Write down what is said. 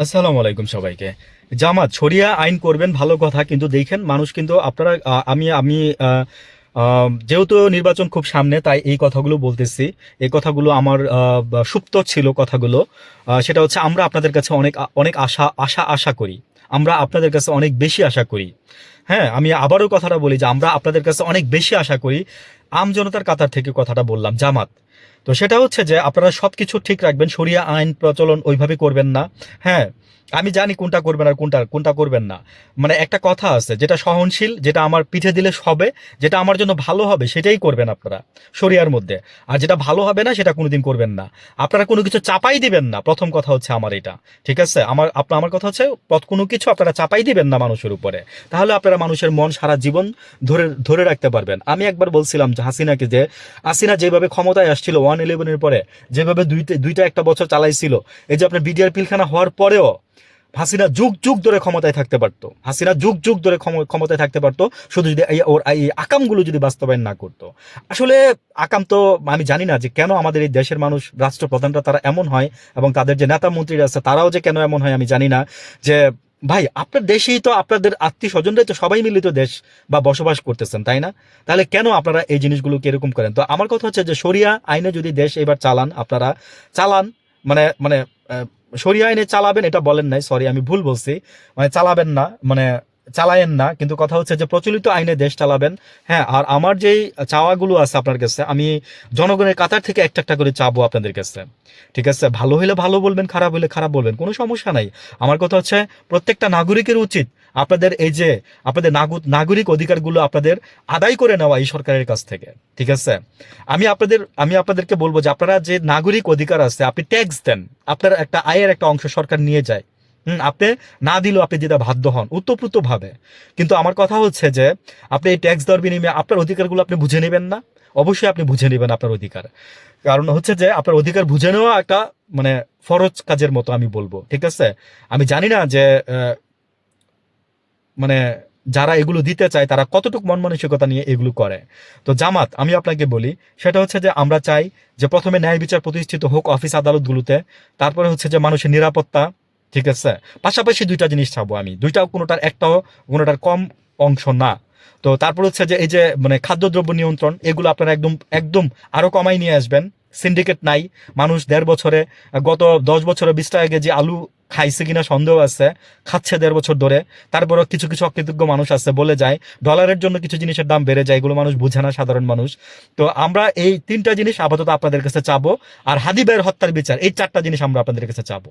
আসসালামু আলাইকুম সবাইকে। জামাত শরিয়া আইন করবেন ভালো কথা, কিন্তু দেখেন মানুষ কিন্তু আপনারা আমি আমি যেহেতু নির্বাচন খুব সামনে তাই এই কথাগুলো বলতেছি। এই কথাগুলো আমার সুপ্ত ছিল কথাগুলো। সেটা হচ্ছে আমরা আপনাদের কাছে অনেক অনেক আশা করি। আমরা আপনাদের কাছে অনেক বেশি আশা করি। হ্যাঁ, আমি আবারও কথাটা বলি যে আমরা আপনাদের কাছে অনেক বেশি আশা করি। জনতার কাতার থেকে কথাটা বললাম জামাত। তো সেটা হচ্ছে যে আপনারা সবকিছু ঠিক রাখবেন, শরিয়া আইন প্রচলন ওইভাবে করবেন না। হ্যাঁ, আমি জানি কোনটা করবেন আর কোনটা কোনটা করবেন না। মানে একটা কথা আছে, যেটা সহনশীল, যেটা আমার পিঠে দিলে হবে, যেটা আমার জন্য ভালো হবে সেটাই করবেন আপনারা শরিয়ার মধ্যে। আর যেটা ভালো হবে না সেটা কোনোদিন করবেন না। আপনারা কোনো কিছু চাপাই দিবেন না, প্রথম কথা হচ্ছে আমার এটা। ঠিক আছে, আমার কথা হচ্ছে কোনো কিছু আপনারা চাপাই দিবেন না মানুষের উপরে। তাহলে আপনারা মানুষের মন সারা জীবন ধরে ধরে রাখতে পারবেন। আমি একবার বলছিলাম যে হাসিনাকে, যে হাসিনা যেভাবে ক্ষমতায় আসছিল 111-এর পরে, যেভাবে দুইটা একটা বছর চালাইছিল, এই যে আপনার বিডিআর পিলখানা হওয়ার পরেও হাসিনা যুগ যুগ ধরে ক্ষমতায় থাকতে পারতো। হাসিনা যুগ যুগ ধরে ক্ষমতায় থাকতে পারতো, শুধু যদি ওর এই আকামগুলো যদি বাস্তবায়ন না করতো। আসলে আকাম তো আমি জানি না যে কেন আমাদের এই দেশের মানুষ, রাষ্ট্রপ্রধানরা তারা এমন হয়, এবং তাদের যে নেতা মন্ত্রীরা আছে তারাও যে কেন এমন হয় আমি জানি না। যে ভাই, আপনার দেশেই তো আপনাদের আত্মীয় স্বজনরাই তো সবাই মিলিত দেশ বা বসবাস করতেছেন, তাই না? তাহলে কেন আপনারা এই জিনিসগুলোকে এরকম করেন? তো আমার কথা হচ্ছে যে শরিয়া আইনে যদি দেশ এবার চালান, আপনারা চালান। মানে মানে শরিয়া আইনে চালাবেন এটা বলেন নাই, সরি আমি ভুল বলছি। মানে চালাবেন না, মানে চালায়েন না, কিন্তু কথা হচ্ছে যে প্রচলিত আইনে দেশ চালাবেন। হ্যাঁ, আর আমার যেই চাওয়াগুলো আছে আপনার কাছে, আমি জনগণের কাতার থেকে একটা একটা করে চাবো আপনাদের কাছে। ঠিক আছে, ভালো হলে ভালো বলবেন, খারাপ হলে খারাপ বলবেন, কোনো সমস্যা নাই। আমার কথা হচ্ছে প্রত্যেকটা নাগরিকের উচিত আপনাদের এই যে আপনাদের নাগরিক অধিকারগুলো আপনাদের আদায় করে নেওয়া এই সরকারের কাছ থেকে। ঠিক আছে, আমি আপনাদেরকে বলবো যে আপনারা যে নাগরিক অধিকার আছে, আপনি ট্যাক্স দেন, আপনার একটা আয়ের একটা অংশ সরকার নিয়ে যায়। আপনি না দিলেও আপনি দিতে বাধ্য হন উতপ্রুত ভাবে। কিন্তু আমার কথা হচ্ছে যে আপনি এই ট্যাক্স দেওয়ার বিনিময়ে আপনার অধিকারগুলো আপনি বুঝে নেবেন না। অবশ্যই আপনি বুঝে নেবেন আপনার অধিকার। কারণ হচ্ছে যে আপনার অধিকার বুঝে নেওয়া একটা মানে ফরজ কাজের মতো আমি বলবো। ঠিক আছে, আমি জানি না যে মানে যারা এগুলো দিতে চায় তারা কতটুকু মন মানসিকতা নিয়ে এগুলো করে। তো জামাত, আমি আপনাকে বলি, সেটা হচ্ছে যে আমরা চাই যে প্রথমে ন্যায় বিচার প্রতিষ্ঠিত হোক অফিস আদালতগুলোতে। তারপরে হচ্ছে যে মানুষের নিরাপত্তা। ঠিক আছে, পাশাপাশি দুইটা জিনিস চাবো আমি, দুইটাও কোনোটার একটাও কোনোটার কম অংশ না। তো তারপর হচ্ছে যে এই যে মানে খাদ্যদ্রব্য নিয়ন্ত্রণ, এগুলো আপনারা একদম একদম আরো কমাই নিয়ে আসবেন। সিন্ডিকেট নাই। মানুষ 1.5 বছরে, গত 10 বছরে 20 টাকা কেজি আলু খাইছে কিনা সন্দেহ আছে, খাচ্ছে 1.5 বছর ধরে। তারপরও কিছু কিছু অকৃতজ্ঞ মানুষ আছে, বলে যায় ডলারের জন্য কিছু জিনিসের দাম বেড়ে যায়, এগুলো মানুষ বুঝে না, সাধারণ মানুষ। তো আমরা এই তিনটা জিনিস আপাতত আপনাদের কাছে চাবো। আর হাদি ভাইয়ের হত্যার বিচার, এই চারটা জিনিস আমরা আপনাদের কাছে চাবো।